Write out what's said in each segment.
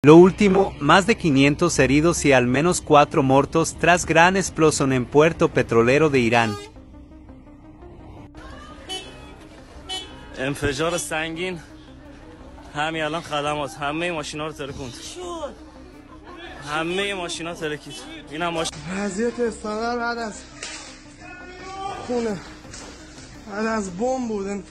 Lo último, más de 500 heridos y al menos 4 muertos tras gran explosión en puerto petrolero de Irán. انفجار سنگین همین الان خدمات همه ماشینا رو ترکوند. همه ماشینا ترکید. اینم ماشین وضعیت استانر بعد از خونه بعد از بمب بود.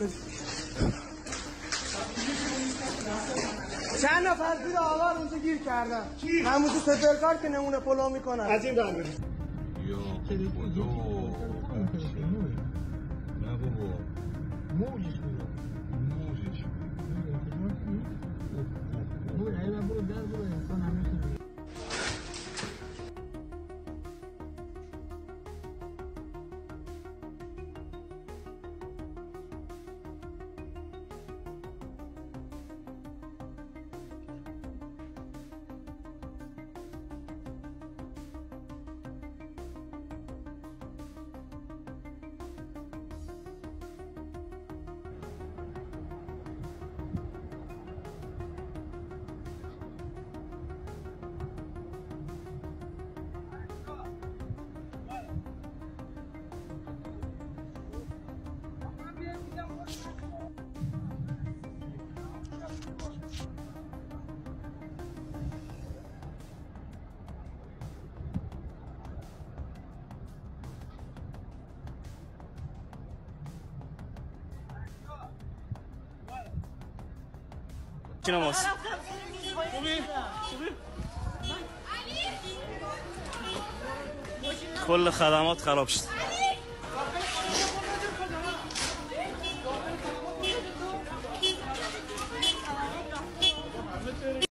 چند نفر زیر آوار اونجا گیر کردن. همون تو سفرکار که نمونه پلو میکنن. از این برمی یا خدا نه بابا موجش ماست. کل خدمات خراب شد.